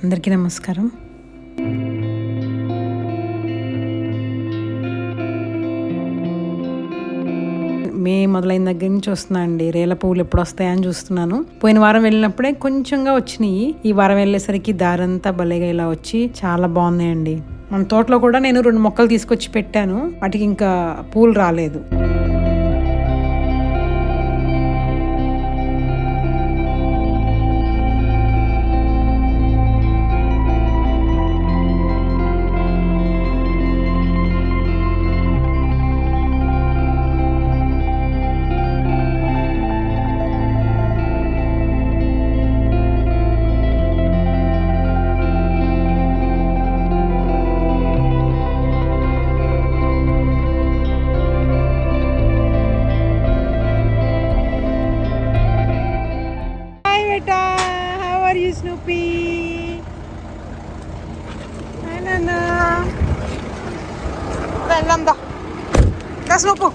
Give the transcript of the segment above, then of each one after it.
అందరికీ నమస్కారం. మే మొదలైన దగ్గర నుంచి వస్తున్నా అండి. రేల పువ్వులు ఎప్పుడు వస్తాయని చూస్తున్నాను. పోయిన వారం వెళ్ళినప్పుడే కొంచెంగా వచ్చినాయి. ఈ వారం వెళ్ళేసరికి దారంతా భలేగా ఇలా వచ్చి చాలా బాగున్నాయండి. మన తోటలో కూడా నేను 2 మొక్కలు తీసుకొచ్చి పెట్టాను. వాటికి ఇంకా పూలు రాలేదు. How are you, Snoopy? Hi, Nana. Velam da. Da Snoopy.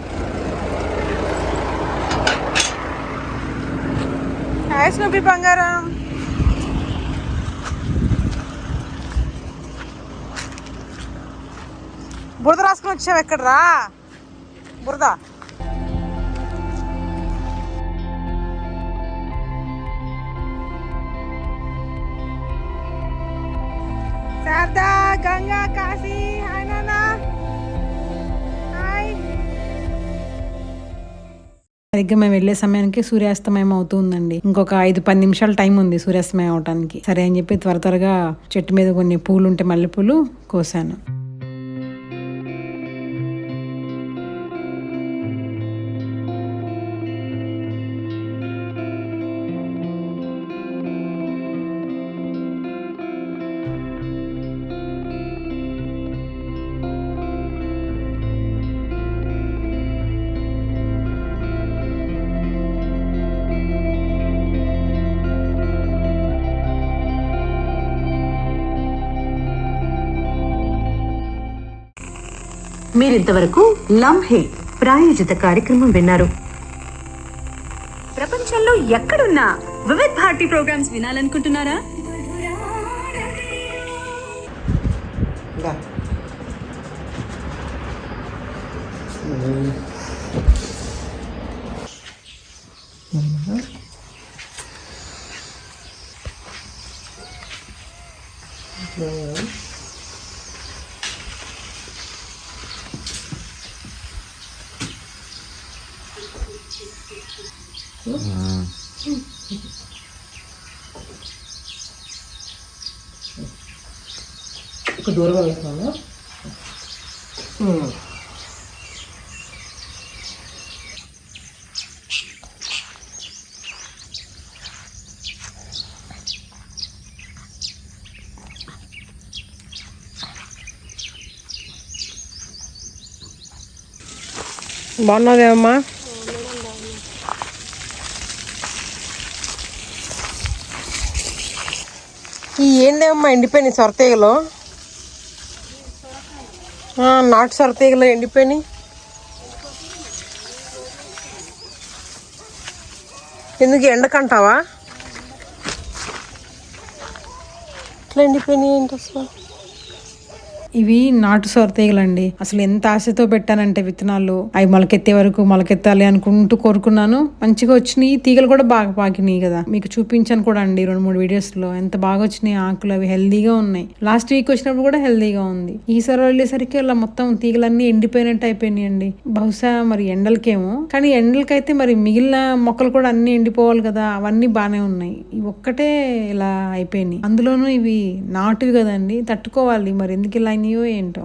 Hi, Snoopy Bangaram. బురద రాసుకుని వచ్చావు ఎక్కడ రా బురద. శారదా, గంగా, కాశీ. హాయ్ నాన్న. హాయ్. సరిగ్గా మేము వెళ్ళే సమయానికి సూర్యాస్తమయం అవుతుందండి. ఇంకొక 5-10 నిమిషాలు టైం ఉంది సూర్యాస్తమయం అవటానికి. సరే అని చెప్పి త్వరగా చెట్టు మీద కొన్ని పూలు ఉంటే మల్లెపూలు కోసాను. మీరింతవరకు లంహే ప్రాయోజిత కార్యక్రమం విన్నారు. ప్రపంచంలో ఎక్కడున్నా వివిధ్ భారతి ప్రోగ్రామ్స్ వినాలనుకుంటున్నారా? ఒక దూరంగా వేసాను. బాగున్నావేమమ్మా? ఈ ఏందేమమ్మా ఎండిపోయినాయి సొరతీగలు? నాటు సొరతీగలు ఎండిపోయినాయి. ఎందుకు ఎండకంటావా? ఇట్లా ఎండిపోయినాయి ఏంటి అసలు? ఇవి నాటు సొరతీగలండి. అసలు ఎంత ఆశతో పెట్టానంటే విత్తనాలు అవి మొలకెత్తే వరకు మొలకెత్తాలి అనుకుంటూ కోరుకున్నాను. మంచిగా వచ్చినాయి. తీగలు కూడా బాగా పాకినాయి కదా. మీకు చూపించాను కూడా అండి 2-3 వీడియోస్ లో. ఎంత బాగా వచ్చినాయి ఆకులు. అవి హెల్దీగా ఉన్నాయి. లాస్ట్ వీక్ వచ్చినప్పుడు కూడా హెల్దీగా ఉంది. ఈసారి వెళ్ళేసరికి అలా మొత్తం తీగలన్నీ ఎండిపోయినట్టు అయిపోయినాయండి. బహుశా మరి ఎండలకేమో. కానీ ఎండలకైతే మరి మిగిలిన మొక్కలు కూడా అన్ని ఎండిపోవాలి కదా. అవన్నీ బాగానే ఉన్నాయి. ఇవి ఒక్కటే ఇలా అయిపోయినాయి. అందులోనూ ఇవి నాటువి కదండి, తట్టుకోవాలి. మరి ఎందుకు ఇలా అయినాయో ఏంటో.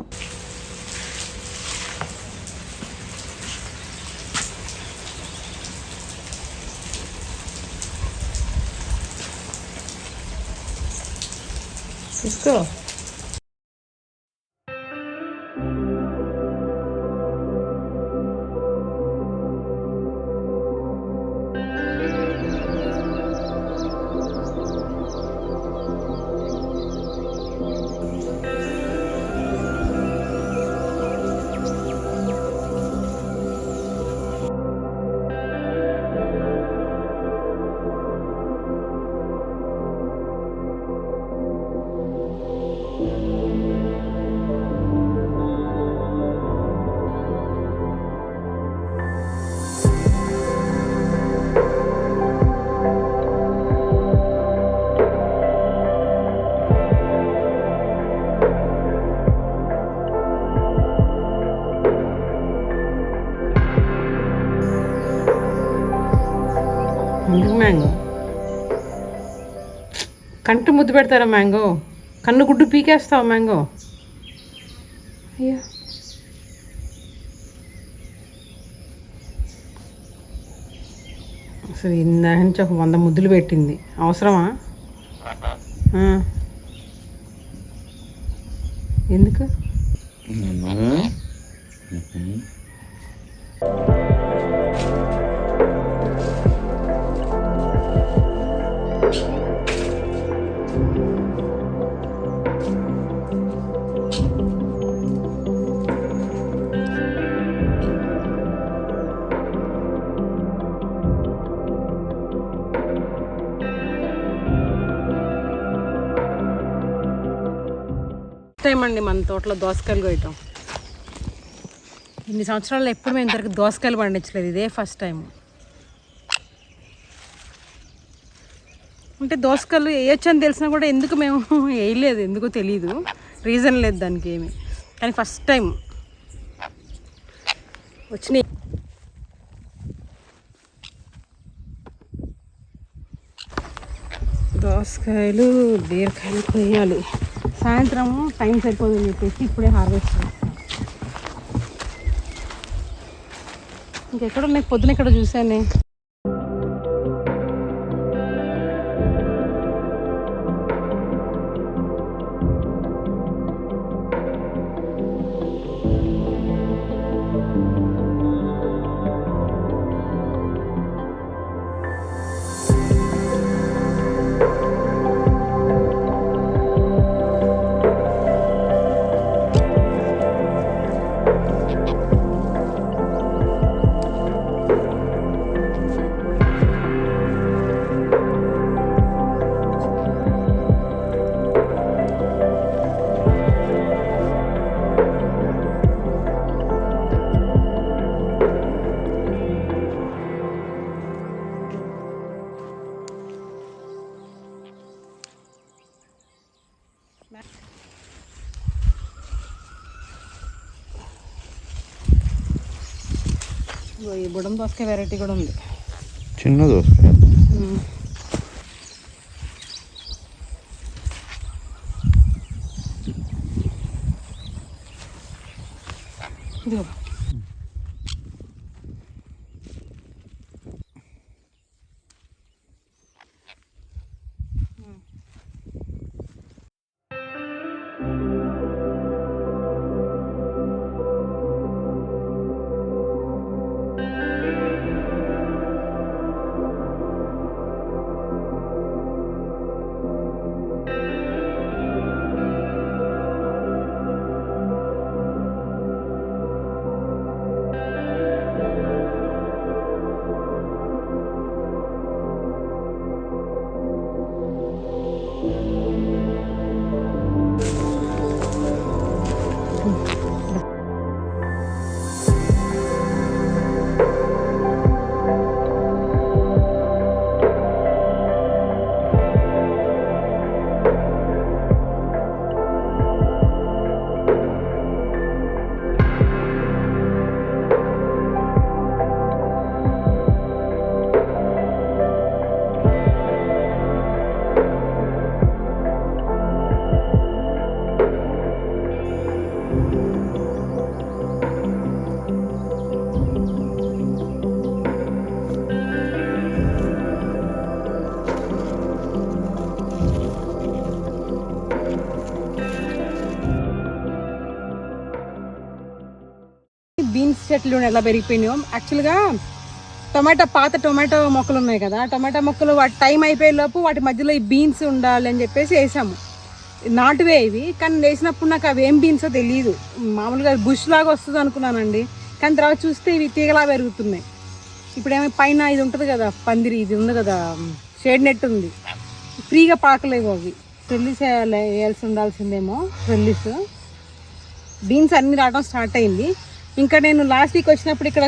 తీసుకో. కంటి ముద్దు పెడతారా మ్యాంగో? కన్ను గుడ్డు పీకేస్తావు మ్యాంగో? అయ్యో అసలు ఇందాక నుంచి ఒక 100 ముద్దులు పెట్టింది, అవసరమా? ఎందుకు? టైం అండి మన తోటలో దోసకాయలు కోయటం. ఇన్ని సంవత్సరాల్లో ఎప్పుడు మేము ఇంతవరకు దోసకాయలు పండించలేదు, ఇదే ఫస్ట్ టైం. అంటే దోసకాయలు వేయొచ్చు అని తెలిసినా కూడా ఎందుకు మేము వేయలేదు, ఎందుకో తెలీదు, రీజన్ లేదు దానికి ఏమి. కానీ ఫస్ట్ టైం వచ్చినాయి. దోసకాయలు బీరకాయలు కొయ్యాలి. సాయంత్రం టైం సరిపోదని చెప్పేసి ఇప్పుడే హార్వెస్ట్ చేస్తాను. ఇంకెక్కడ ఉన్నాయి? పొద్దున ఇక్కడ చూసానే. ఈ బుడం దోసకాయ వెరైటీ కూడా ఉంది, చిన్న దోసకాయ. ఇదిగో బీన్స్ చెట్లు ఎలా పెరిగిపోయినాయో. యాక్చువల్గా పాత టొమాటో మొక్కలు ఉన్నాయి కదా, టొమాటో మొక్కలు వాటి టైం అయిపోయే లోపు వాటి మధ్యలో ఈ బీన్స్ ఉండాలి అని చెప్పేసి వేసాము. నాటువే ఇవి, కానీ వేసినప్పుడు నాకు అవి ఏం బీన్సో తెలియదు. మామూలుగా బుష్ లాగా వస్తుంది అనుకున్నానండి, కానీ తర్వాత చూస్తే ఇవి తీగలా పెరుగుతున్నాయి. ఇప్పుడు ఏమో పైన ఇది ఉంటుంది కదా, పందిరి ఇది ఉంది కదా, షేడ్ నెట్ ఉంది, ఫ్రీగా పాకలేవు అవి. ట్రెల్లిస్ వేయాల్సి ఉండాల్సిందేమో, ట్రెల్లిస్. బీన్స్ అన్నీ రావడం స్టార్ట్ అయింది. ఇంకా నేను లాస్ట్ వీక్ వచ్చినప్పుడు ఇక్కడ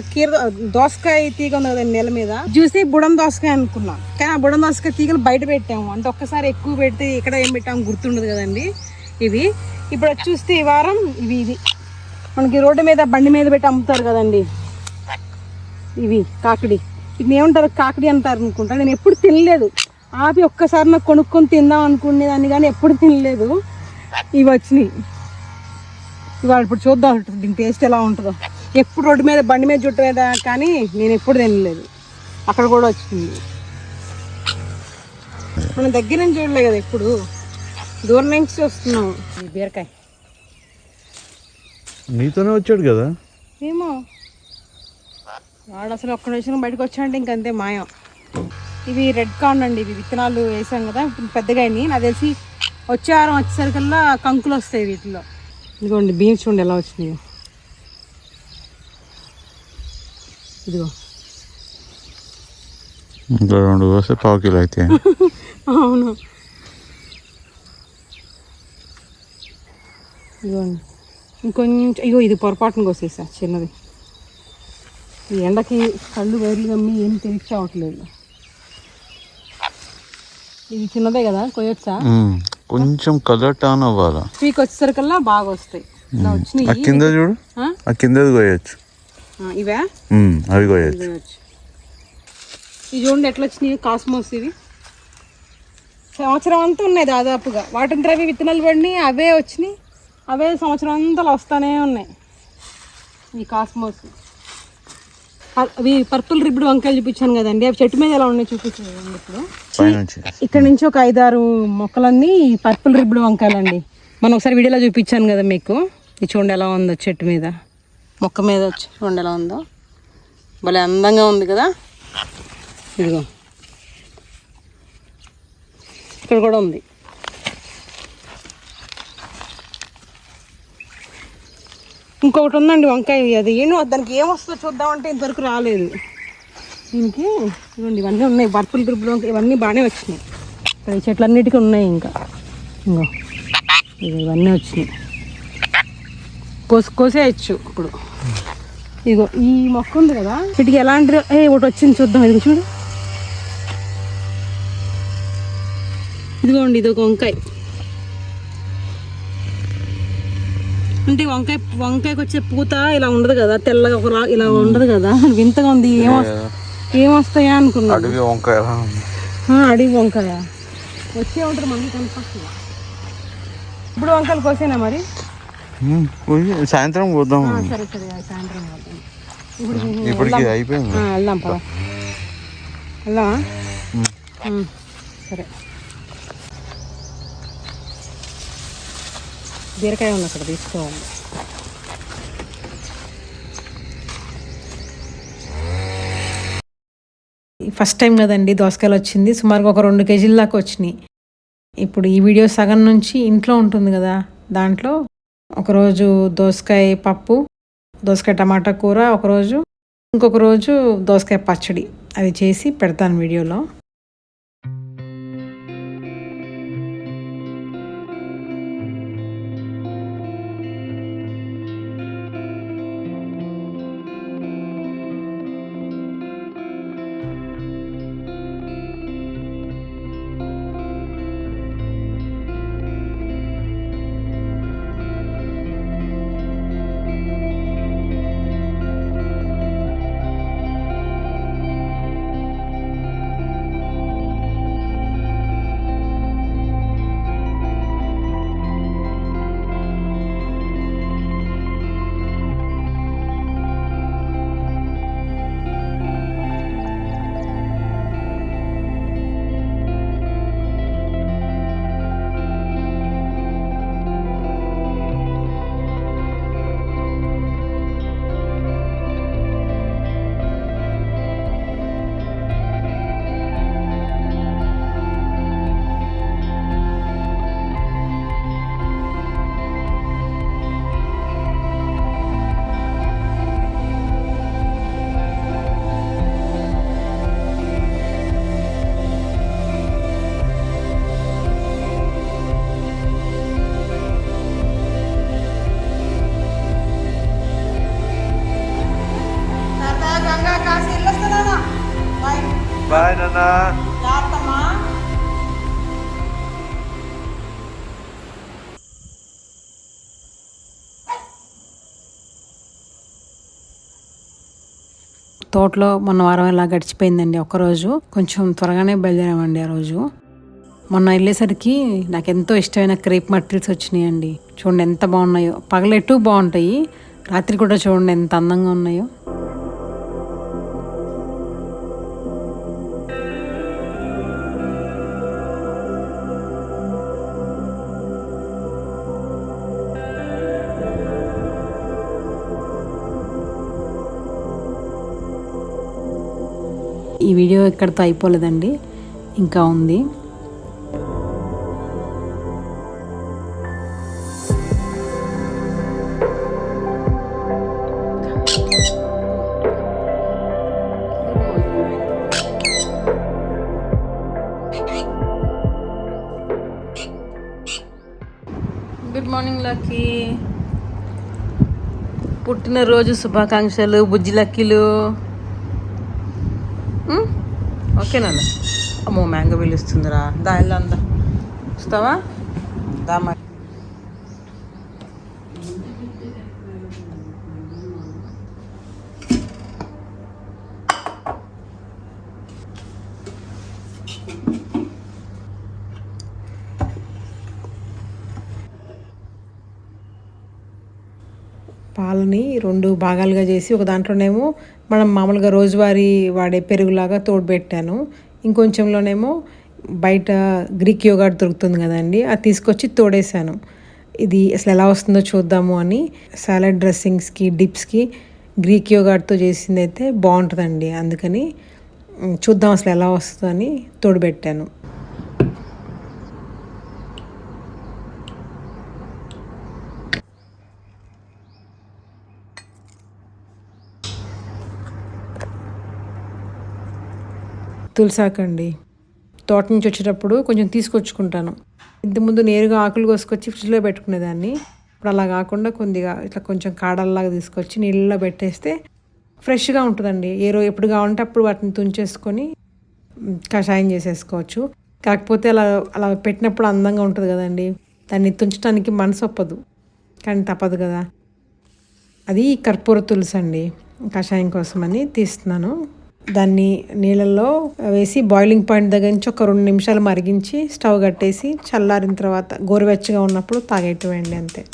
దోసకాయ తీగ ఉంది కదండి నేల మీద, చూసి బుడం దోసకాయ అనుకున్నా. కానీ ఆ బుడం దోసకాయ తీగలు బయట పెట్టాము, అంటే ఒక్కసారి ఎక్కువ పెడితే ఇక్కడ ఏం పెట్టాము గుర్తుండదు కదండి. ఇవి ఇప్పుడు వచ్చి చూస్తే ఈ వారం ఇది మనకి రోడ్డు మీద బండి మీద పెట్టి అమ్ముతారు కదండి, ఇవి కాకిడి. ఇది ఏమంటారు, కాకిడి అంటారు అనుకుంటా. నేను ఎప్పుడు తినలేదు, ఆపి ఒక్కసారి నాకు కొనుక్కొని తిందాం అనుకునేదాన్ని కానీ ఎప్పుడు తినలేదు. ఇవి వచ్చినాయి ఇవాళ. ఇప్పుడు చూద్దాం దీని టేస్ట్ ఎలా ఉంటుందో. ఎప్పుడు రోడ్డు మీద బండి మీద చుట్టు మీద కానీ నేను ఎప్పుడు తినలేదు. అక్కడ కూడా వచ్చింది. మనం దగ్గర నుంచి చూడలే కదా, ఎప్పుడు దూరం నుంచి చూస్తున్నాం. ఈ బీరకాయ నీతోనే వచ్చాడు కదా. ఏమో వాడు అసలు ఒక్క నిమిషం బయటకు వచ్చాడంటే ఇంకంతే మాయం. ఇవి రెడ్ కార్న్ అండి. ఇవి విత్తనాలు వేసాం కదా, ఇప్పుడు పెద్దగా అయినాయి. నాకు తెలిసి వచ్చే వారం వచ్చేసరికల్లా కంకులు వస్తాయి వీటిలో. ఇదిగోండి బీన్స్ చూడండి ఎలా వచ్చినాయి. ఇదిగో ఇంకా 2 వస్తే 1/4 కిలో అయితే. అవును. ఇదిగోండి ఇంకొంచెం. ఇగో ఇది పొరపాటున కోసేసా చిన్నది. ఈ ఎండకి కళ్ళు వేర్లు కమ్మి ఏం తెలిసి అవట్లేదు. ఇది చిన్నదే కదా, కొయ్యొచ్చా? కొంచెం కలర్ టర్న్ అవ్వాలా. స్వీక్ వచ్చేసరికల్లా బాగా వస్తాయి. ఇలా వచ్చినాయి. ఆ కింద చూడు, ఆ కిందది కోయచ్చు. ఇవే అవి కోయచ్చు. ఇవి చూడండి ఎట్లా వచ్చినాయి కాస్మోస్. ఇవి సంవత్సరం అంతా ఉన్నాయి దాదాపుగా. వాటింతా అవి విత్తనాలు పడినాయి, అవే వచ్చినాయి. అవే సంవత్సరం అంతా వస్తూనే ఉన్నాయి ఈ కాస్మోస్. అవి పర్పుల్ రిబ్బడ్ వంకాయలు చూపించాను కదండి, అవి చెట్టు మీద ఎలా ఉన్నాయి చూపించాను ఇప్పుడు. ఇక్కడ నుంచి ఒక 5-6 మొక్కలన్నీ పర్పుల్ రిబ్బడ్ వంకాయలండి. మనం ఒకసారి వీడియోలో చూపించాను కదా మీకు. ఇది చూడండి ఎలా ఉందో చెట్టు మీద, మొక్క మీద వచ్చి చూడండి ఎలా ఉందో. భలే అందంగా ఉంది కదా. ఇదిగో ఇక్కడ కూడా ఉంది. ఇంకొకటి ఉందండి వంకాయ. అది ఏంటో దానికి ఏమొస్తుందో చూద్దామంటే ఇంతవరకు రాలేదు దీనికి. ఇవ్వండి ఇవన్నీ ఉన్నాయి పర్పుల్ రిబ్బన్ వంకాయ. ఇవన్నీ బాగానే వచ్చినాయి. ఇక్కడ ఈ చెట్లన్నిటికీ ఉన్నాయి. ఇంకా ఇంకో ఇవన్నీ వచ్చినాయి. కోసేయచ్చు ఇప్పుడు. ఇగో ఈ మొక్క ఉంది కదా, వీటికి ఎలాంటి ఒకటి వచ్చింది చూద్దాం. ఇది చూడు, ఇదిగోండి ఇది ఒక వంకాయ. అంటే వంకాయకి వచ్చే పూత ఇలా ఉండదు కదా, తెల్లగా ఒకలా ఇలా ఉండదు కదా, వింతగా ఉంది. ఏమొస్తాయా అనుకున్నా. అడవి వంకాయ. అడవి వంకాయ వచ్చే ఉంటారు మనకి కనిపిస్తుంది. ఇప్పుడు వంకాయలు కోసేనా మరి? సాయంత్రం పోద్దాం. సరే సరే సాయంత్రం పోద్దాం. ఇప్పటికి అయిపోయింది. వెళ్దాం పద, వెళ్దామా? సరే. బీరకాయ ఉంది అక్కడ, తీసుకోవాలి. ఫస్ట్ టైం కదండి దోసకాయలు వచ్చింది. సుమారుగా ఒక 2 కేజీల దాకా వచ్చినాయి. ఇప్పుడు ఈ వీడియో సగం నుంచి ఇంట్లో ఉంటుంది కదా, దాంట్లో ఒకరోజు దోసకాయ పప్పు, దోసకాయ టమాటా కూర ఒకరోజు, ఇంకొక రోజు దోసకాయ పచ్చడి అవి చేసి పెడతాను వీడియోలో. బాయ్ నాన్న. తోటలో మొన్న వారం ఇలా గడిచిపోయిందండి. ఒక్కరోజు కొంచెం త్వరగానే బయలుదేరామండి ఆ రోజు. మొన్న వెళ్ళేసరికి నాకు ఎంతో ఇష్టమైన క్రేప్ మటీరియల్స్ వచ్చినాయండి. చూడండి ఎంత బాగున్నాయో. పగలెట్టు బాగుంటాయి, రాత్రి కూడా చూడండి ఎంత అందంగా ఉన్నాయో. ఈ వీడియో ఇక్కడితో అయిపోలేదండి, ఇంకా ఉంది. Good morning lucky. పుట్టినరోజు శుభాకాంక్షలు బుజ్జి లక్కీలు. ఓకేనా? అమ్మో మ్యాంగో పిలుస్తుందిరా, దా ఇలా అందా వస్తావా? దా మరి. పాలని 2 భాగాలుగా చేసి ఒక దాంట్లోనేమో మనం మామూలుగా రోజువారీ వాడే పెరుగులాగా తోడుపెట్టాను. ఇంకొంచెంలోనేమో బయట గ్రీక్ యోగర్ట్ దొరుకుతుంది కదండి, అది తీసుకొచ్చి తోడేశాను. ఇది అసలు ఎలా వస్తుందో చూద్దాము అని. సాలడ్ డ్రెస్సింగ్స్కి, డిప్స్కి గ్రీక్ యోగర్ట్తో చేసింది అయితే బాగుంటుందండి. అందుకని చూద్దాం అసలు ఎలా వస్తుందో అని తోడుపెట్టాను. తులసాకండి, తోట నుంచి వచ్చేటప్పుడు కొంచెం తీసుకొచ్చుకుంటాను. ఇంతకుముందు నేరుగా ఆకులు కోసుకొచ్చి ఫ్రిడ్జ్లో పెట్టుకునేదాన్ని. ఇప్పుడు అలా కాకుండా కొద్దిగా ఇట్లా కొంచెం కాడల్లాగా తీసుకొచ్చి నీళ్ళలో పెట్టేస్తే ఫ్రెష్గా ఉంటుందండి. ఎప్పుడు కావాలంటే అప్పుడు వాటిని తుంచేసుకొని కషాయం చేసేసుకోవచ్చు. కాకపోతే అలా అలా పెట్టినప్పుడు అందంగా ఉంటుంది కదండి, దాన్ని తుంచడానికి మనసు ఒప్పదు, కానీ తప్పదు కదా. అది కర్పూర తులసి అండి, కషాయం కోసమని తీస్తున్నాను. దాన్ని నీళ్ళల్లో వేసి బాయిలింగ్ పాయింట్ దగ్గర నుంచి ఒక 2 నిమిషాలు మరిగించి స్టవ్ కట్టేసి చల్లారిన తర్వాత గోరువెచ్చగా ఉన్నప్పుడు తాగేయటమండి, అంతే.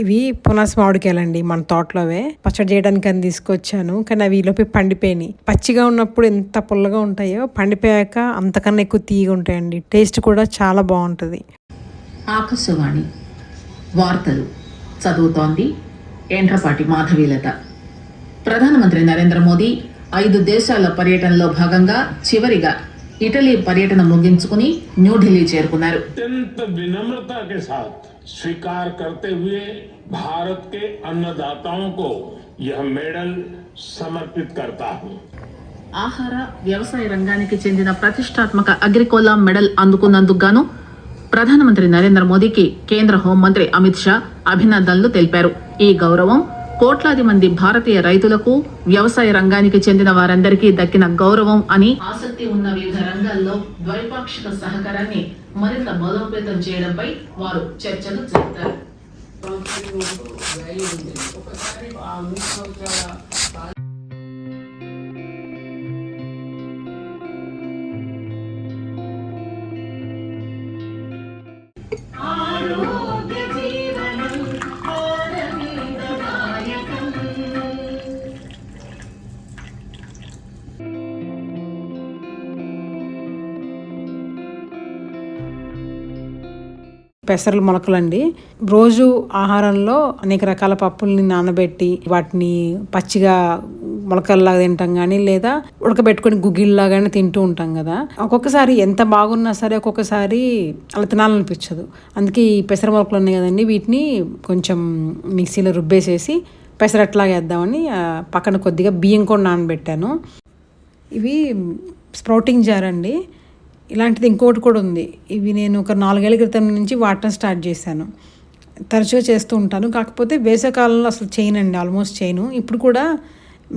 ఇవి పునాస మామిడికాయలండి, మన తోటలోవే. పచ్చడి చేయడానికి అని తీసుకొచ్చాను, కానీ అవి ఈలోపే పండిపోయినాయి. పచ్చిగా ఉన్నప్పుడు ఎంత పుల్లగా ఉంటాయో, పండిపోయాక అంతకన్నా ఎక్కువ తీయగా ఉంటాయండి. టేస్ట్ కూడా చాలా బాగుంటుంది. ఆకాశవాణి వార్తలు చదువుతోంది ఎండ్రపాటి మాధవీలత. ప్రధానమంత్రి నరేంద్ర మోదీ 5 దేశాల పర్యటనలో భాగంగా చివరిగా ఇటలీ పర్యటన ముగించుకుని న్యూఢిల్లీ చేరుకున్నారు. अत्यंत विनम्रता के साथ स्वीकार करते हुए भारत के अन्नदाताओं को यह मेडल समर्पित करता हूं. ఆహార వ్యవసాయ రంగానికి చెందిన ప్రతిష్టాత్మక అగ్రికోలా మెడల్ అందుకున్నందుకు గాను ప్రధానమంత్రి నరేంద్ర మోదీకి కేంద్ర హోంమంత్రి అమిత్ షా అభినందనలు తెలిపారు. ఈ గౌరవం కోట్లాది మంది భారతీయ రైతులకు, వ్యవసాయ రంగానికి చెందిన వారందరికీ దక్కిన గౌరవం అని, ఆసక్తి ఉన్న వివిధ రంగాల్లో ద్వైపాక్షిక సహకారాన్ని మరింత బలోపేతం చేయడంపై వారు చర్చలు జరుపుతారు. పెసరల మొలకలండి. రోజు ఆహారంలో అనేక రకాల పప్పుల్ని నానబెట్టి వాటిని పచ్చిగా మొలకల్లాగా తింటాం కానీ లేదా ఉడకబెట్టుకొని గుగ్గిళ్ళలాగానే తింటూ ఉంటాం కదా. ఒక్కొక్కసారి ఎంత బాగున్నా సరే ఒక్కొక్కసారి అలా తినాలనిపించదు. అందుకే ఈ పెసర మొలకలు ఉన్నాయి కదండి, వీటిని కొంచెం మిక్సీలో రుబ్బేసేసి పెసరట్లాగా వేద్దామని పక్కన కొద్దిగా బియ్యం కూడా నానబెట్టాను. ఇవి స్ప్రౌటింగ్ జార్ అండి. ఇలాంటిది ఇంకోటి కూడా ఉంది. ఇవి నేను ఒక 4 ఏళ్ల క్రితం నుంచి వాడటం స్టార్ట్ చేశాను. తరచుగా చేస్తూ ఉంటాను, కాకపోతే వేసవికాలంలో అసలు చేయనండి, ఆల్మోస్ట్ చేయను. ఇప్పుడు కూడా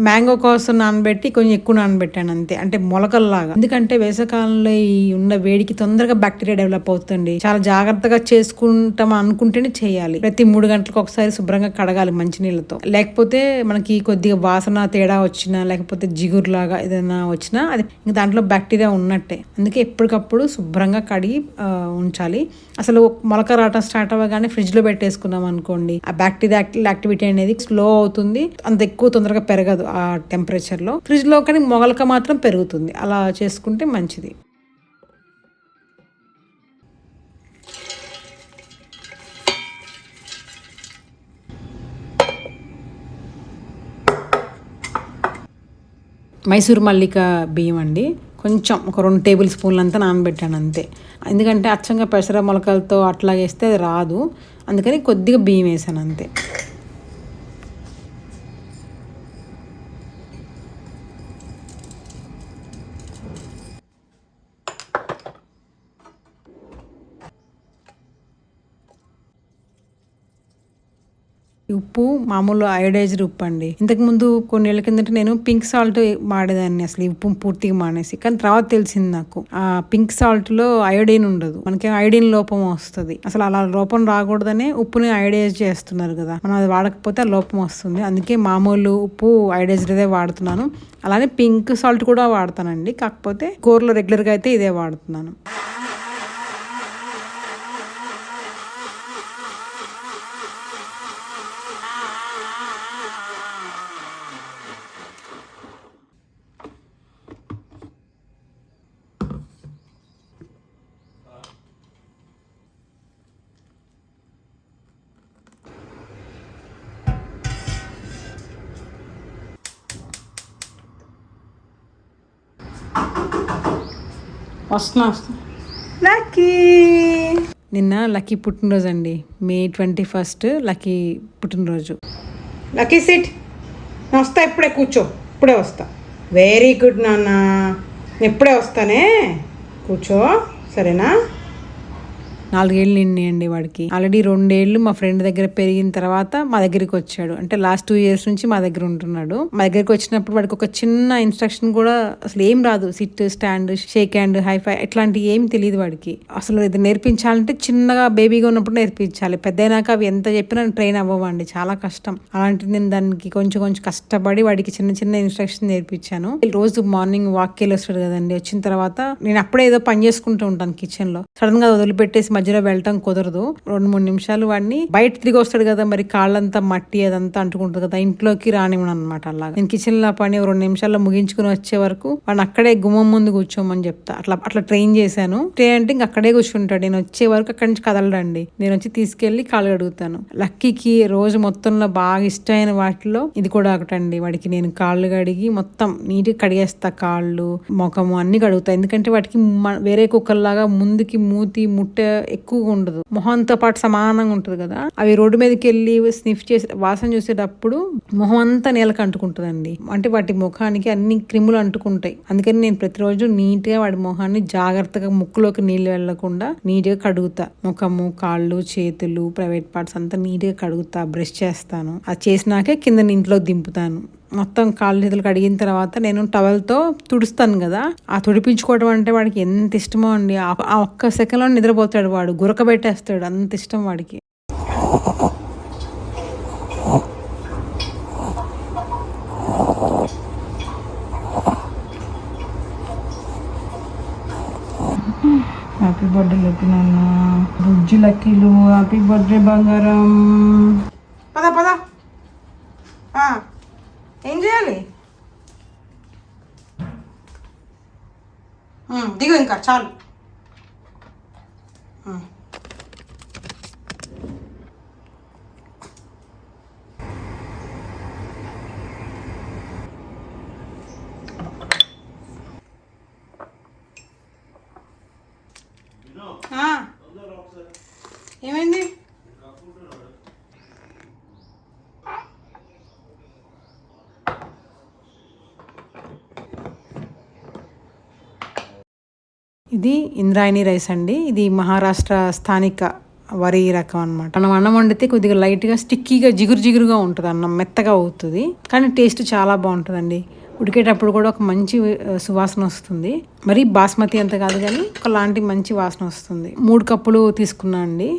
మ్యాంగో కోసం నానబెట్టి కొంచెం ఎక్కువ నానబెట్టాను అంతే, అంటే మొలకల్లాగా. ఎందుకంటే వేసవికాలంలో ఈ ఉన్న వేడికి తొందరగా బ్యాక్టీరియా డెవలప్ అవుతుంది. చాలా జాగ్రత్తగా చేసుకుంటాం అనుకుంటేనే చేయాలి. ప్రతి 3 గంటలకు ఒకసారి శుభ్రంగా కడగాలి మంచినీళ్ళతో. లేకపోతే మనకి కొద్దిగా వాసన తేడా వచ్చినా లేకపోతే జిగురులాగా ఏదైనా వచ్చినా అది ఇంక దాంట్లో బ్యాక్టీరియా ఉన్నట్టే. అందుకే ఎప్పటికప్పుడు శుభ్రంగా కడిగి ఉంచాలి. అసలు మొలక రావటం స్టార్ట్ అవ్వగానే ఫ్రిడ్జ్లో పెట్టేసుకున్నాం అనుకోండి, ఆ బ్యాక్టీరియా యాక్టివిటీ అనేది స్లో అవుతుంది, అంత ఎక్కువ తొందరగా పెరగదు ఆ టెంపరేచర్లో. ఫ్రిడ్జ్లో కానీ మొగలక మాత్రం పెరుగుతుంది. అలా చేసుకుంటే మంచిది. మైసూర్ మల్లిక బియ్యం అండి, కొంచెం ఒక 2 టేబుల్ స్పూన్లు అంతా నానబెట్టాను అంతే. ఎందుకంటే అచ్చంగా పెసర మొలకలతో అట్లా వేస్తే అది రాదు, అందుకని కొద్దిగా బియ్యం వేసాను అంతే. ఉప్పు మామూలు అయోడైజ్డ్ ఉప్పు అండి. ఇంతకుముందు కొన్ని ఏళ్ల కిందట నేను పింక్ సాల్ట్ వాడేదాన్ని, అసలు ఈ ఉప్పు పూర్తిగా మానేసి. కానీ తర్వాత తెలిసింది నాకు, ఆ పింక్ సాల్ట్ లో అయోడిన్ ఉండదు, మనకి అయోడిన్ లోపం వస్తుంది. అసలు అలా లోపం రాకూడదనే ఉప్పుని అయోడైజ్ చేస్తున్నారు కదా, మనం అది వాడకపోతే ఆ లోపం వస్తుంది. అందుకే మామూలు ఉప్పు అయోడైజ్డ్దే వాడుతున్నాను. అలానే పింక్ సాల్ట్ కూడా వాడతానండి, కాకపోతే కూరలో రెగ్యులర్గా అయితే ఇదే వాడుతున్నాను. వస్తున్నా. లక్కీ నిన్న లక్కీ పుట్టినరోజు అండి, May 21 లక్కీ పుట్టినరోజు. లక్కీ సిట్, వస్తా ఇప్పుడే, కూర్చో, ఇప్పుడే వస్తా. వెరీ గుడ్ నాన్న, ఇప్పుడే వస్తానే, కూర్చో సరేనా. 4 ఏళ్ళు నిండియండి వాడికి. ఆల్రెడీ 2 ఏళ్ళు మా ఫ్రెండ్ దగ్గర పెరిగిన తర్వాత మా దగ్గరికి వచ్చాడు. అంటే లాస్ట్ 2 years నుంచి మా దగ్గర ఉంటున్నాడు. మా దగ్గరికి వచ్చినప్పుడు వాడికి ఒక చిన్న ఇన్స్ట్రక్షన్ కూడా అసలు ఏం రాదు. Sit, stand, shake hand, high five ఇట్లాంటివి ఏం తెలియదు వాడికి. అసలు ఇది నేర్పించాలంటే చిన్నగా బేబీగా ఉన్నప్పుడు నేర్పించాలి, పెద్దయినాక అవి ఎంత చెప్పినా ట్రైన్ అవ్వండి, చాలా కష్టం. అలాంటిది నేను దానికి కొంచెం కొంచెం కష్టపడి వాడికి చిన్న చిన్న ఇన్స్ట్రక్షన్ నేర్పించాను. రోజు మార్నింగ్ వాక్కి వెళ్ళి వస్తాడు కదండి, వచ్చిన తర్వాత నేను అప్పుడే ఏదో పని చేసుకుంటూ ఉంటాను కిచెన్ లో. సడన్ గా వదిలిపెట్టేసి మధ్యలో వెళ్ళటం కుదరదు. 2-3 నిమిషాలు వాడిని, బయట తిరిగి వస్తాడు కదా, మరి కాళ్ళంతా మట్టి అదంతా అంటుకుంటుంది కదా, ఇంట్లోకి రానివ్వను అనమాట. అలాగా నేను కిచెన్ లో పని 2 నిమిషాల్లో ముగించుకుని వచ్చే వరకు వాడిని అక్కడే గుమ్మం ముందు కూర్చోమని చెప్తా. అట్లా ట్రైన్ చేశాను. ట్రైన్ అంటే ఇంక అక్కడే కూర్చుంటాడు. నేను వచ్చే వరకు అక్కడి నుంచి కదలడండి. నేను వచ్చి తీసుకెళ్లి కాళ్ళు కడుగుతాను. లక్కీకి రోజు మొత్తంలో బాగా ఇష్టమైన వాటిలో ఇది కూడా ఒకటండి. వాడికి నేను కాళ్ళు కడిగి మొత్తం నీట్గా కడిగేస్తా, కాళ్ళు, ముఖము అన్ని కడుగుతా. ఎందుకంటే వాటికి వేరే కుక్కల్లాగా ముందుకి మూతి ముట్ట ఎక్కువగా ఉండదు, మొహంతో పాటు సమానంగా ఉంటుంది కదా. అవి రోడ్డు మీదకి వెళ్ళి స్నిఫ్ చేసి వాసన చూసేటప్పుడు మొహం అంతా నేలకు అంటుకుంటుందండి. అంటే వాటి ముఖానికి అన్ని క్రిములు అంటుకుంటాయి. అందుకని నేను ప్రతిరోజు నీట్ గా వాడి మొహాన్ని జాగ్రత్తగా ముక్కులోకి నీళ్ళు వెళ్లకుండా నీట్ గా కడుగుతా. ముఖము, కాళ్ళు, చేతులు, ప్రైవేట్ పార్ట్స్ అంతా నీట్ గా కడుగుతా, బ్రష్ చేస్తాను. అది చేసినాకే కింద ఇంట్లో దింపుతాను. మొత్తం కాళ్ళు చేతులు కడిగిన తర్వాత నేను టవల్తో తుడుస్తాను కదా, ఆ తుడిపించుకోవడం అంటే వాడికి ఎంత ఇష్టమో అండి. ఆ ఒక్క సెకండ్లో నిద్రపోతాడు వాడు, గురకబెట్టేస్తాడు, అంత ఇష్టం వాడికి. హ్యాపీ బర్త్డే లక్కీ నాన్న, బుజ్జి లక్కీలు, హ్యాపీ బర్త్డే బంగారం. పద పద, ఏం చేయాలి, దిగు, ఇంకా చాలు. ఏమైంది? ఇది ఇంద్రాయణి రైస్ అండి. ఇది మహారాష్ట్ర స్థానిక వరి రకం అనమాట. మనం అన్నం వండితే కొద్దిగా లైట్గా స్టిక్కీగా జిగురుగా ఉంటుంది, అన్నం మెత్తగా అవుతుంది, కానీ టేస్ట్ చాలా బాగుంటుందండి. ఉడికేటప్పుడు కూడా ఒక మంచి సువాసన వస్తుంది. మరి బాస్మతి అంత కాదు కానీ ఒకలాంటి మంచి వాసన వస్తుంది. 3 కప్పులు తీసుకున్నా అండి.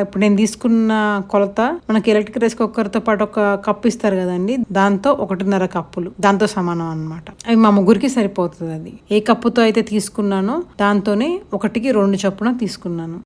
ఇప్పుడు నేను తీసుకున్న కొలత మనకి ఎలక్ట్రిక్ రైస్ కుక్కర్తో పాటు ఒక కప్పు ఇస్తారు కదండి, దాంతో 1.5 కప్పులు దాంతో సమానం అన్నమాట. అవి మా ముగ్గురికి సరిపోతుంది. అది ఏ కప్పుతో అయితే తీసుకున్నానో దాంతోనే 1కి 2 చొప్పున తీసుకున్నాను.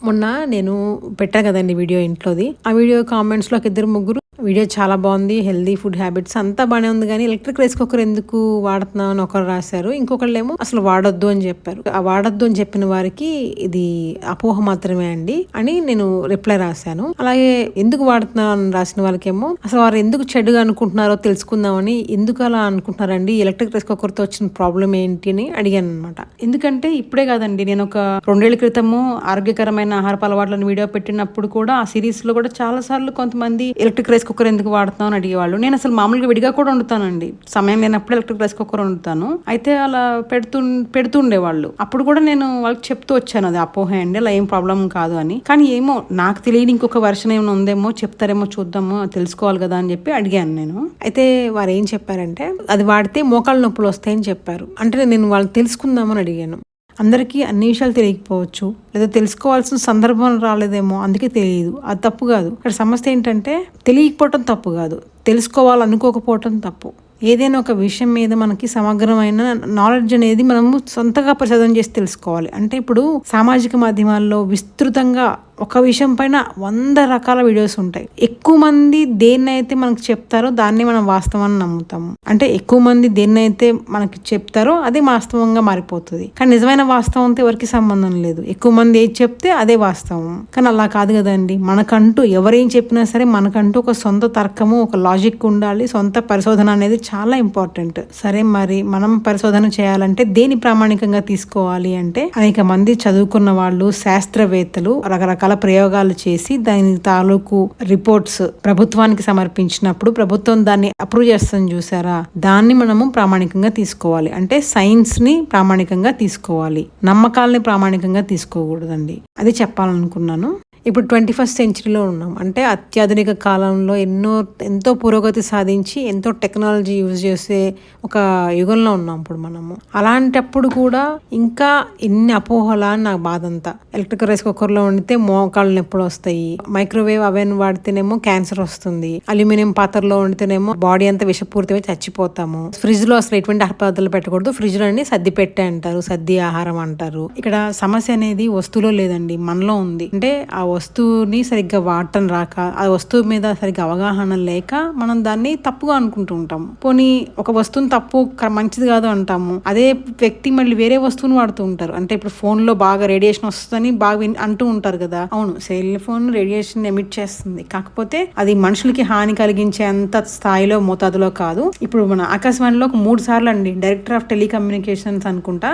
మొన్న నేను పెట్టా కదండి వీడియో ఇంట్లోది. ఆ వీడియో కామెంట్స్లో ఒక 2-3 వీడియో చాలా బాగుంది, హెల్దీ ఫుడ్ హ్యాబిట్స్ అంతా బాగానే ఉంది, కానీ ఎలక్ట్రిక్ రైస్ కుక్కర్ ఎందుకు వాడుతున్నావు అని ఒకరు రాశారు, ఇంకొకళ్ళేమో అసలు వాడొద్దు అని చెప్పారు. ఆ వాడొద్దు అని చెప్పిన వారికి ఇది అపోహ మాత్రమే అండి అని నేను రిప్లై రాశాను. అలాగే ఎందుకు వాడుతున్నావు అని రాసిన వాళ్ళకేమో అసలు వారు ఎందుకు చెడుగా అనుకుంటున్నారో తెలుసుకుందామని, ఎందుకు అలా అనుకుంటున్నారండి, ఎలక్ట్రిక్ రైస్ కుక్కర్తో వచ్చిన ప్రాబ్లం ఏంటి అని అడిగాను అనమాట. ఎందుకంటే ఇప్పుడే కాదండి, నేను ఒక 2 ఏళ్ల క్రితము ఆరోగ్యకరమైన ఆహారపు అలవాట్లను వీడియో పెట్టినప్పుడు కూడా ఆ సిరీస్ లో కూడా చాలా సార్లు కొంతమంది ఎలక్ట్రిక్ రైస్ కుక్కర్ ఎందుకు వాడుతున్నావు అని అడిగేవాళ్ళు. నేను అసలు మామూలుగా విడిగా కూడా వండుతానండి, సమయం లేనప్పుడు ఎలక్ట్రిక్ రైస్ కుక్కర్ వండుతాను. అయితే అలా పెడుతుండేవాళ్ళు. అప్పుడు కూడా నేను వాళ్ళకి చెప్తూ వచ్చాను అది అపోహ అండి, అలా ఏం ప్రాబ్లం కాదు అని. కానీ ఏమో నాకు తెలియని ఇంకొక వర్షన్ ఏమైనా ఉందేమో, చెప్తారేమో చూద్దాము, తెలుసుకోవాలి కదా అని చెప్పి అడిగాను నేను. అయితే వారు ఏం చెప్పారంటే అది వాడితే మోకాళ్ళ నొప్పులు వస్తాయని చెప్పారు. అంటే నేను వాళ్ళు తెలుసుకుందామని అడిగాను. అందరికీ అన్ని విషయాలు తెలియకపోవచ్చు, లేదా తెలుసుకోవాల్సిన సందర్భం రాలేదేమో, అందుకే తెలియదు. అది తప్పు కాదు. ఇక్కడ సమస్య ఏంటంటే తెలియకపోవటం తప్పు కాదు, తెలుసుకోవాలనుకోకపోవటం తప్పు. ఏదైనా ఒక విషయం మీద మనకి సమగ్రమైన నాలెడ్జ్ అనేది మనము సొంతగా పరిశోధన చేసి తెలుసుకోవాలి. అంటే ఇప్పుడు సామాజిక మాధ్యమాల్లో విస్తృతంగా ఒక విషయం పైన 100 రకాల వీడియోస్ ఉంటాయి. ఎక్కువ మంది దేన్నైతే మనకు చెప్తారో దాన్ని మనం వాస్తవాన్ని నమ్ముతాము. అంటే ఎక్కువ మంది దేన్నైతే మనకి చెప్తారో అదే వాస్తవంగా మారిపోతుంది. కానీ నిజమైన వాస్తవంతో ఎవరికి సంబంధం లేదు. ఎక్కువ మంది ఏది చెప్తే అదే వాస్తవం. కానీ అలా కాదు కదండి. మనకంటూ ఎవరేం చెప్పినా సరే మనకంటూ ఒక సొంత తర్కము, ఒక లాజిక్ ఉండాలి. సొంత పరిశోధన అనేది చాలా ఇంపార్టెంట్. సరే, మరి మనం పరిశోధన చేయాలంటే దేని ప్రామాణికంగా తీసుకోవాలి అంటే, అనేక మంది చదువుకున్న వాళ్ళు, శాస్త్రవేత్తలు రకరకాల ప్రయోగాలు చేసి దాని తాలూకు రిపోర్ట్స్ ప్రభుత్వానికి సమర్పించినప్పుడు ప్రభుత్వం దాన్ని అప్రూవ్ చేస్తుంది చూసారా, దాన్ని మనము ప్రామాణికంగా తీసుకోవాలి. అంటే సైన్స్ ని ప్రామాణికంగా తీసుకోవాలి, నమ్మకాలని ప్రామాణికంగా తీసుకోకూడదండి. అది చెప్పాలనుకున్నాను. ఇప్పుడు 21st సెంచరీలో ఉన్నాం. అంటే అత్యాధునిక కాలంలో ఎంతో పురోగతి సాధించి ఎంతో టెక్నాలజీ యూజ్ చేసే ఒక యుగంలో ఉన్నాం ఇప్పుడు మనము. అలాంటప్పుడు కూడా ఇంకా ఎన్ని అపోహలా నాకు బాధ అంతా. ఎలక్ట్రిక్ రైస్ కుక్కర్లో వండితే మోకాళ్ళు నొప్పులు వస్తాయి, మైక్రోవేవ్ అవెన్ వాడితేనేమో క్యాన్సర్ వస్తుంది, అల్యూమినియం పాత్రలో వండితేనేమో బాడీ అంతా విషపూరితమై చచ్చిపోతాము, ఫ్రిడ్జ్ లో అసలు ఎటువంటి ఆహార పదార్థాలు పెట్టకూడదు, ఫ్రిడ్జ్ లో సర్ది పెట్టే అంటారు, సర్ది ఆహారం అంటారు. ఇక్కడ సమస్య అనేది వస్తువులో లేదండి, మనలో ఉంది. అంటే ఆ వస్తువుని సరిగ్గా వాడటం రాక, ఆ వస్తువు మీద సరిగ్గా అవగాహన లేక మనం దాన్ని తప్పుగా అనుకుంటూ ఉంటాము. పోనీ ఒక వస్తువుని తప్పు మంచిది కాదు అంటాము, అదే వ్యక్తి మళ్ళీ వేరే వస్తువుని వాడుతూ ఉంటారు. అంటే ఇప్పుడు ఫోన్ లో బాగా రేడియేషన్ వస్తుందని బాగా అంటూ ఉంటారు కదా. అవును, సెల్ ఫోన్ రేడియేషన్ ఎమిట్ చేస్తుంది, కాకపోతే అది మనుషులకి హాని కలిగించే అంత స్థాయిలో మోతాదులో కాదు. ఇప్పుడు మన ఆకాశవాణిలో 3 సార్లు అండి, డైరెక్టర్ ఆఫ్ టెలికమ్యూనికేషన్స్ అనుకుంటా,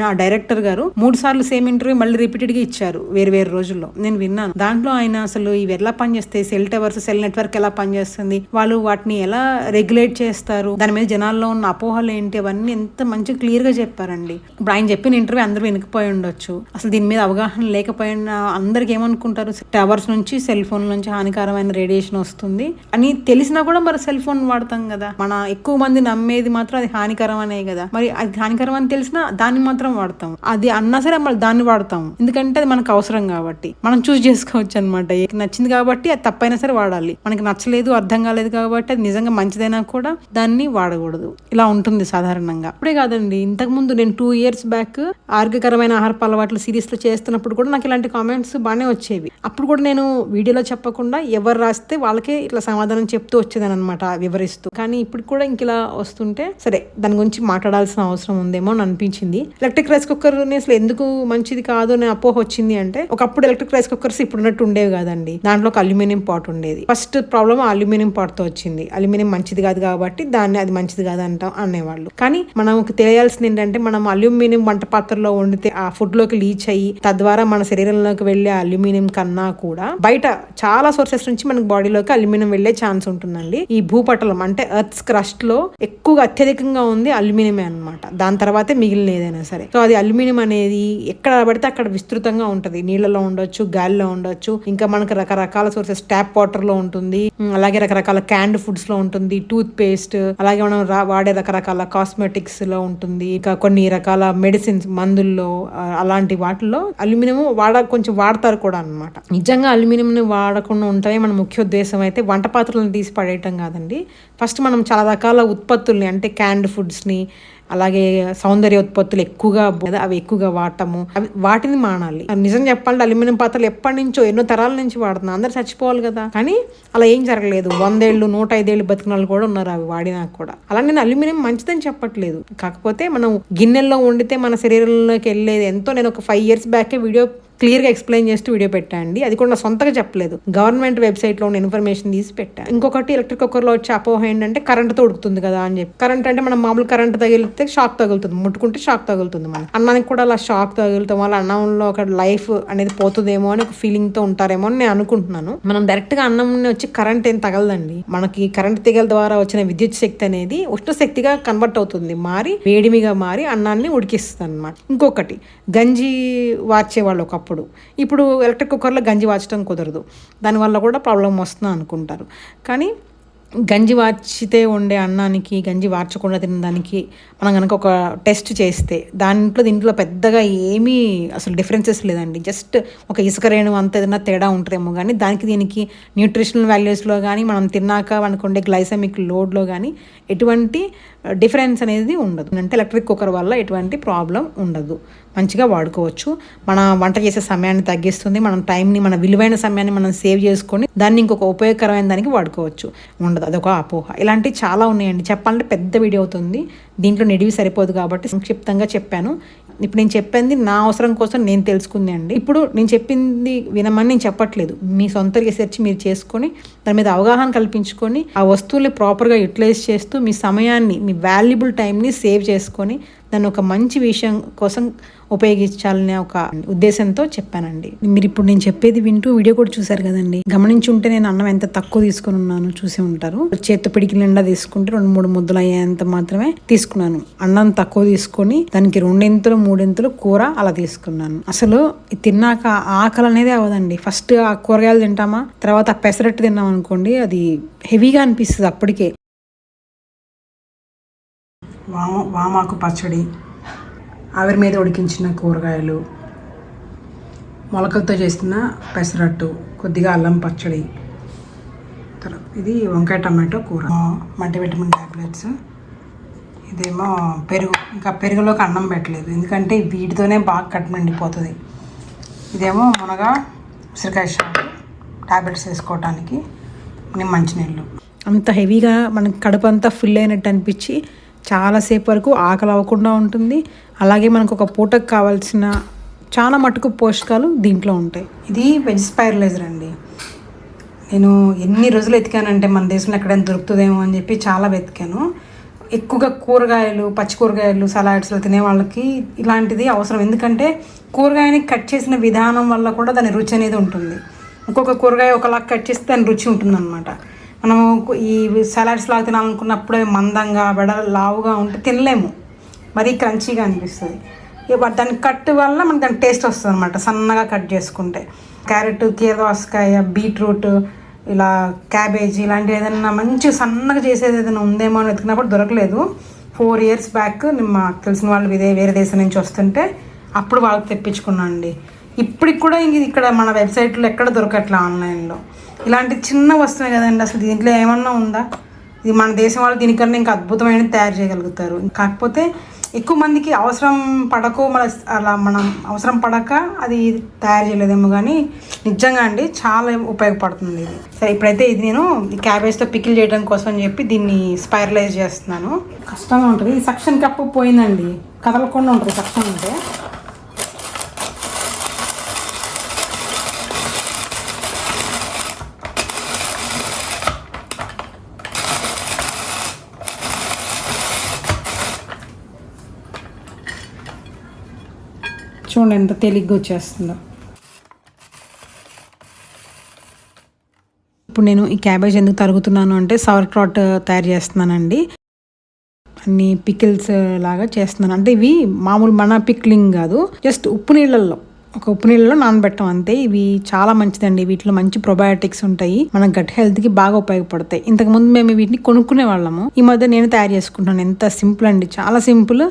ఆ డైరెక్టర్ గారు 3 సార్లు సేమ్ ఇంటర్వ్యూ మళ్ళీ రిపీటెడ్ గా ఇచ్చారు వేరు రోజుల్లో. నేను విన్నాను. దాంట్లో ఆయన అసలు ఇవి ఎలా పనిచేస్తాయి, సెల్ టవర్స్, సెల్ నెట్వర్క్ ఎలా పనిచేస్తుంది, వాళ్ళు వాటిని ఎలా రెగ్యులేట్ చేస్తారు, దాని మీద జనాల్లో ఉన్న అపోహలు ఏంటి, అవన్నీ ఎంత మంచిగా క్లియర్ గా చెప్పారండి. ఇప్పుడు ఆయన చెప్పిన ఇంటర్వ్యూ అందరూ వినకపోయి ఉండొచ్చు, అసలు దీని మీద అవగాహన లేకపోయినా అందరికి ఏమనుకుంటారు, టవర్స్ నుంచి సెల్ ఫోన్ నుంచి హానికరమైన రేడియేషన్ వస్తుంది అని తెలిసినా కూడా మరి సెల్ ఫోన్ వాడతాం కదా. మన ఎక్కువ మంది నమ్మేది మాత్రం అది హానికరం అనే కదా. మరి అది హానికరం అని తెలిసినా దాన్ని మాత్రం వాడతాం, అది అన్నా సరే మళ్ళీ దాన్ని వాడతాం, ఎందుకంటే అది మనకు అవసరం కాబట్టి. మనం చూసి చూస్ చేసుకోవచ్చు అనమాట. నచ్చింది కాబట్టి అది తప్పైనా సరే వాడాలి, మనకి నచ్చలేదు అర్థం కాలేదు కాబట్టి అది నిజంగా మంచిదైనా కూడా దాన్ని వాడకూడదు. ఇలా ఉంటుంది సాధారణంగా. ఇప్పుడే కాదండి, ఇంతకు ముందు నేను 2 years బ్యాక్ ఆరోగ్యకరమైన ఆహారపు అలవాట్లు సిరీస్ లో చేస్తున్నప్పుడు కూడా నాకు ఇలాంటి కామెంట్స్ బాగానే వచ్చేవి. అప్పుడు కూడా నేను వీడియోలో చెప్పకుండా ఎవరు రాస్తే వాళ్ళకే ఇట్లా సమాధానం చెప్తూ వచ్చేదాని అనమాట, వివరిస్తూ. కానీ ఇప్పుడు కూడా ఇంక ఇలా వస్తుంటే సరే దాని గురించి మాట్లాడాల్సిన అవసరం ఉందేమో అని అనిపించింది. ఎలక్ట్రిక్ రైస్ కుక్కర్ అసలు ఎందుకు మంచిది కాదు అని అపోహ వచ్చింది అంటే, ఒకప్పుడు ఎలక్ట్రిక్ రైస్ కుక్కర్స్ ఇప్పుడున్నట్టు ఉండేవి కాదండి. దాంట్లో ఒక అల్యూమినియం పాట్ ఉండేది. ఫస్ట్ ప్రాబ్లమ్ అల్యూమినియం పాట్ తో వచ్చింది. అల్యూమినియం మంచిది కాదు కాబట్టి దాన్ని అది మంచిది కాదు అనేవాళ్ళు. కానీ మనకు తెలియాల్సింది ఏంటంటే, మనం అల్యూమినియం వంట పాత్రలో వండితే ఆ ఫుడ్ లోకి లీచ్ అయ్యి తద్వారా మన శరీరంలోకి వెళ్లే అల్యూమినియం కన్నా కూడా బయట చాలా సోర్సెస్ నుంచి మనకి బాడీలోకి అల్యూమినియం వెళ్లే ఛాన్స్ ఉంటుందండి. ఈ భూపటలం అంటే ఎర్త్ క్రస్ట్ లో ఎక్కువగా అత్యధికంగా ఉంది అల్యూమినియమే అన్నమాట. దాని తర్వాతే మిగిలిన ఏదైనా సరే. సో అది అల్యూమినియం అనేది ఎక్కడ పడితే అక్కడ విస్తృతంగా ఉంటది. నీళ్ళలో ఉండొచ్చు, గాలిలో ఉండొచ్చు, ఇంకా మనకు రకరకాల సోర్సెస్, ట్యాప్ వాటర్ లో ఉంటుంది, అలాగే రకరకాల క్యాండ్ ఫుడ్స్ లో ఉంటుంది, టూత్ పేస్ట్, అలాగే మనం వాడే రకరకాల కాస్మెటిక్స్ లో ఉంటుంది, ఇంకా కొన్ని రకాల మెడిసిన్స్, మందుల్లో, అలాంటి వాటిల్లో అల్యూమినియం కొంచెం వాడతారు కూడా అన్నమాట. నిజంగా అల్యూమినియం ని వాడకుండా ఉంటే మన ముఖ్య ఉద్దేశం అయితే వంట పాత్రలను తీసి పడేయటం కాదండి. ఫస్ట్ మనం చాలా రకాల ఉత్పత్తుల్ని అంటే క్యాండ్ ఫుడ్స్ ని, అలాగే సౌందర్య ఉత్పత్తులు అవి ఎక్కువగా వాడటము, వాటిని మానాలి. నిజం చెప్పాలంటే అల్యూమినియం పాత్రలు ఎప్పటి నుంచో ఎన్నో తరాల నుంచి వాడుతున్నారు. అందరు చచ్చిపోవాలి కదా, కానీ అలా ఏం జరగలేదు. 100 ఏళ్ళు 105 ఏళ్ళు బతికిన వాళ్ళు కూడా ఉన్నారు అవి వాడినా కూడా. అలా నేను అల్యూమినియం మంచిదని చెప్పట్లేదు. కాకపోతే మనం గిన్నెల్లో వండితే మన శరీరంలోకి వెళ్ళేది ఎంతో. నేను ఒక 5 years బ్యాకే వీడియో క్లియర్ గా ఎక్స్ప్లెయిన్ చేస్తూ వీడియో పెట్టండి. అది కూడా నా సొంతగా చెప్పలేదు, గవర్నమెంట్ వెబ్సైట్ లో ఉన్న ఇన్ఫర్మేషన్ తీసి పెట్టాను. ఇంకొకటి ఎలక్ట్రిక్ కుక్కర్ లో వచ్చే అపోహ ఏంటంటే కరెంట్తో ఉడుకుతుంది కదా అని చెప్పి. కరెంట్ అంటే మనం మామూలు కరెంట్ తగిలితే షాక్ తగులుతుంది, ముట్టుకుంటే షాక్ తగులుతుంది. మనం అన్నానికి కూడా అలా షాక్ తగులుతాం వల్ల అన్నంలో ఒక లైఫ్ అనేది పోతుందేమో అని ఒక ఫీలింగ్ తో ఉంటారేమో అని నేను అనుకుంటున్నాను. మనం డైరెక్ట్ గా అన్నం వచ్చి కరెంట్ ఏం తగలదండి. మనకి కరెంట్ తీగల ద్వారా వచ్చిన విద్యుత్ శక్తి అనేది ఉష్ణ శక్తిగా కన్వర్ట్ అవుతుంది, మారి వేడిమిగా మారి అన్నాన్ని ఉడికిస్తుంది అన్నమాట. ఇంకొకటి గంజి వార్చేవాళ్ళు ఒకప్పుడు, ఇప్పుడు ఎలక్ట్రిక్ కుక్కర్లో గంజి వార్చడం కుదరదు. దానివల్ల కూడా ప్రాబ్లం వస్తుంది అనుకుంటారు. కానీ గంజి వార్చితే వండే అన్నానికి గంజి వార్చకుండా తినడానికి మనం కనుక ఒక టెస్ట్ చేస్తే దీంట్లో పెద్దగా ఏమీ అసలు డిఫరెన్సెస్ లేదండి. జస్ట్ ఒక ఇసుక రేణు అంత ఏదైనా తేడా ఉంటుందేమో కానీ దీనికి న్యూట్రిషనల్ వాల్యూస్లో కానీ మనం తిన్నాక మనకు ఉండే గ్లైసెమిక్ లోడ్లో కానీ ఎటువంటి డిఫరెన్స్ అనేది ఉండదు. అంటే ఎలక్ట్రిక్ కుక్కర్ వల్ల ఎటువంటి ప్రాబ్లం ఉండదు, మంచిగా వాడుకోవచ్చు. మన వంట చేసే సమయాన్ని తగ్గిస్తుంది, మనం టైంని, మన విలువైన సమయాన్ని మనం సేవ్ చేసుకొని దాన్ని ఇంకొక ఉపయోగకరమైన దానికి వాడుకోవచ్చు. ఉండదు, అదొక అపోహ. ఇలాంటివి చాలా ఉన్నాయండి. చెప్పాలంటే పెద్ద వీడియో అవుతుంది, దీంట్లో నిడివి సరిపోదు కాబట్టి సంక్షిప్తంగా చెప్పాను. ఇప్పుడు నేను చెప్పింది నా అవసరం కోసం నేను తెలుసుకుంది అండి. ఇప్పుడు నేను చెప్పింది వినమని నేను చెప్పట్లేదు, మీ సొంత రీసెర్చ్ మీరు చేసుకొని దాని మీద అవగాహన కల్పించుకొని ఆ వస్తువుల్ని ప్రాపర్గా యూటిలైజ్ చేస్తూ మీ సమయాన్ని, మీ వాల్యుబుల్ టైంని సేవ్ చేసుకొని దాన్ని ఒక మంచి విషయం కోసం ఉపయోగించాలనే ఒక ఉద్దేశంతో చెప్పానండి. మీరు ఇప్పుడు నేను చెప్పేది వింటూ వీడియో కూడా చూసారు కదండి. గమనించి ఉంటే నేను అన్నం ఎంత తక్కువ తీసుకుని ఉన్నాను చూసి ఉంటారు. చేత్తో పిడికి నిండా తీసుకుంటే 2-3 ముద్దలు అయ్యేంత మాత్రమే తీసుకున్నాను. అన్నం తక్కువ తీసుకొని దానికి 2 3 కూర అలా తీసుకున్నాను. అసలు తిన్నాక ఆకలి అనేది అవ్వదండి. ఫస్ట్ ఆ కూరగాయలు తింటామా, తర్వాత ఆ పెసరట్టు తిన్నాం అనుకోండి, అది హెవీగా అనిపిస్తుంది. అప్పటికే వామాకు పచ్చడి, ఆవిరి మీద ఉడికించిన కూరగాయలు, మొలకలతో చేసిన పెసరట్టు, కొద్దిగా అల్లం పచ్చడి, ఇది వంకాయ టమాటో కూర, మల్టీవిటమిన్ టాబ్లెట్స్, ఇదేమో పెరుగు. ఇంకా పెరుగులోకి అన్నం పెట్టలేదు ఎందుకంటే వీటితోనే బాగా కడుపు నిండిపోతుంది. ఇదేమో మునగా ఉసిరికాయ షాపు, టాబ్లెట్స్ వేసుకోవటానికి మంచినీళ్ళు. అంత హెవీగా మనకి కడుపు అంతా ఫుల్ అయినట్టు అనిపించి చాలాసేపు వరకు ఆకలి అవ్వకుండా ఉంటుంది. అలాగే మనకు ఒక పూటకు కావాల్సిన చాలా మటుకు పోషకాలు దీంట్లో ఉంటాయి. ఇది వెజ్ స్పైరలైజర్ అండి. నేను ఎన్ని రోజులు వెతికానంటే మన దేశంలో ఎక్కడైనా దొరుకుతుందేమో అని చెప్పి చాలా వెతికాను. ఎక్కువగా కూరగాయలు, పచ్చి కూరగాయలు, సలాడ్స్లో తినే వాళ్ళకి ఇలాంటిది అవసరం. ఎందుకంటే కూరగాయని కట్ చేసిన విధానం వల్ల కూడా దాని రుచి అనేది ఉంటుంది. ఒక్కొక్క కూరగాయ ఒకలా కట్ చేస్తే దాని రుచి ఉంటుందన్నమాట. మనము ఈ సలాడ్స్ లాగా తినాలనుకున్నప్పుడే మందంగా లావుగా ఉంటే తినలేము, మరీ క్రంచీగా అనిపిస్తుంది. దాని కట్ వల్ల మనకి దాని టేస్ట్ వస్తుంది అనమాట, సన్నగా కట్ చేసుకుంటే. క్యారెట్, కీరదోసకాయ, బీట్రూట్, ఇలా క్యాబేజీ ఇలాంటివి ఏదైనా మంచిగా సన్నగా చేసేది ఏదైనా ఉందేమో అని వెతికినప్పుడు దొరకలేదు. 4 years బ్యాక్ మాకు తెలిసిన వాళ్ళు వేరే దేశం నుంచి వస్తుంటే అప్పుడు వాళ్ళకి తెప్పించుకున్నాను అండి. ఇప్పటికి కూడా ఇంక ఇక్కడ మన వెబ్సైట్లో ఎక్కడ దొరకట్లే ఆన్లైన్లో. ఇలాంటి చిన్న వస్తువే కదండి, అసలు దీంట్లో ఏమన్నా ఉందా? ఇది మన దేశం వాళ్ళు దీనికన్నా ఇంకా అద్భుతమైనది తయారు చేయగలుగుతారు. కాకపోతే ఎక్కువ మందికి అవసరం పడకు మనం అవసరం పడక అది తయారు చేయలేదేమో, కానీ నిజంగా అండి చాలా ఉపయోగపడుతుంది ఇది. సరే, ఇప్పుడైతే ఇది నేను ఈ క్యాబేజ్తో పికిల్ చేయడం కోసం అని చెప్పి దీన్ని స్పైరలైజ్ చేస్తున్నాను. కష్టంగా ఉంటుంది. ఈ సక్షన్ కప్పు పోయిందండి, కదలకుండా ఉంటుంది సక్షన్ ఉంటే. చూడండి ఎంత తేలిగ్గా వచ్చేస్తుందో. ఇప్పుడు నేను ఈ క్యాబేజ్ ఎందుకు తరుగుతున్నాను అంటే సవర్ క్రాట్ తయారు చేస్తున్నానండి. అన్ని పికిల్స్ లాగా చేస్తున్నాను. అంటే ఇవి మామూలు మన పిక్లింగ్ కాదు, జస్ట్ ఉప్పు నీళ్ళలో నానబెట్టం అంతే. ఇవి చాలా మంచిదండి, వీటిలో మంచి ప్రొబయోటిక్స్ ఉంటాయి, మన గట్ హెల్త్కి బాగా ఉపయోగపడతాయి. ఇంతకుముందు మేము వీటిని కొనుక్కునే వాళ్ళము, ఈ మధ్య నేను తయారు చేసుకుంటాను. ఎంత సింపుల్ అండి, చాలా సింపుల్,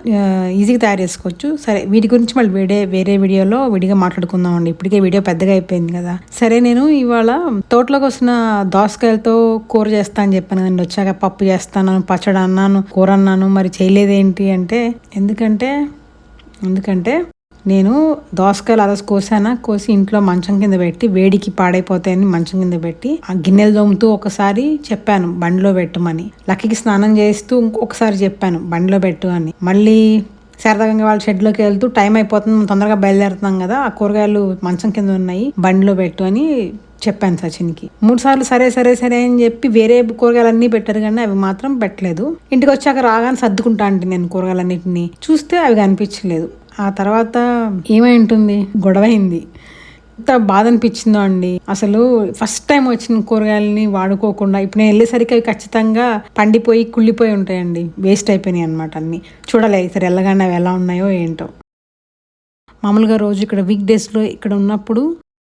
ఈజీగా తయారు చేసుకోవచ్చు. సరే, వీటి గురించి మళ్ళీ వేరే వీడియోలో విడిగా మాట్లాడుకుందాం అండి. ఇప్పటికే వీడియో పెద్దగా అయిపోయింది కదా. సరే, నేను ఇవాళ తోటలోకి వస్తున్న దోసకాయలతో కూర చేస్తా అని చెప్పాను కదండి. వచ్చాక పప్పు చేస్తాను, పచ్చడి అన్నాను, కూర అన్నాను, మరి చేయలేదేంటి అంటే ఎందుకంటే నేను దోసకాయలు అలా కోసి ఇంట్లో మంచం కింద పెట్టి, వేడికి పాడైపోతాయని మంచం కింద పెట్టి, ఆ గిన్నెలు దోముతూ ఒకసారి చెప్పాను బండిలో పెట్టమని, లక్కీకి స్నానం చేస్తూ ఒకసారి చెప్పాను బండిలో పెట్టు అని, మళ్ళీ సరదాగా వాళ్ళ షెడ్లోకి వెళ్తూ టైం అయిపోతుంది తొందరగా బయలుదేరుతున్నాం కదా, ఆ కూరగాయలు మంచం కింద ఉన్నాయి బండిలో పెట్టు అని చెప్పాను సచిన్కి. 3 సార్లు సరే అని చెప్పి వేరే కూరగాయలన్నీ పెట్టారు, కానీ అవి మాత్రం పెట్టలేదు. ఇంటికి వచ్చాక రాగానే సర్దుకుంటా అంటే నేను కూరగాయలన్నింటినీ చూస్తే అవి కనిపించలేదు. ఆ తర్వాత ఏమై ఉంటుంది, గొడవ అయింది. ఎంత బాధ అనిపించిందో అండి. అసలు ఫస్ట్ టైం వచ్చిన కూరగాయలని వాడుకోకుండా ఇప్పుడు నేను వెళ్ళేసరికి అవి ఖచ్చితంగా పండిపోయి కుళ్ళిపోయి ఉంటాయండి, వేస్ట్ అయిపోయినాయి అనమాట అన్నీ. చూడలేదు సరే వెళ్ళగానే అవి ఎలా ఉన్నాయో ఏంటో. మామూలుగా రోజు ఇక్కడ వీక్ డేస్లో ఇక్కడ ఉన్నప్పుడు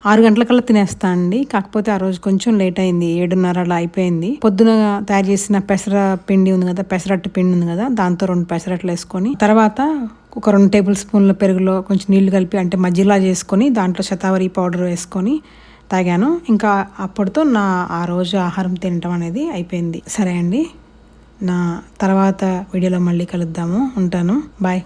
6 గంటలకల్లా తినేస్తా అండి. కాకపోతే ఆ రోజు కొంచెం లేట్ అయింది, 7:30 అలా అయిపోయింది. పొద్దున తయారు చేసిన పెసరట్టు పిండి ఉంది కదా, దాంతో 2 పెసరట్లు వేసుకొని, తర్వాత ఒక 2 టేబుల్ స్పూన్ల పెరుగులో కొంచెం నీళ్లు కలిపి అంటే మజ్జిగలా చేసుకొని దాంట్లో శతావరి పౌడర్ వేసుకొని తాగాను. ఇంకా అప్పటితో ఆ రోజు ఆహారం తినటం అనేది అయిపోయింది. సరే అండి, నా తర్వాత వీడియోలో మళ్ళీ కలుద్దాము. ఉంటాను, బాయ్.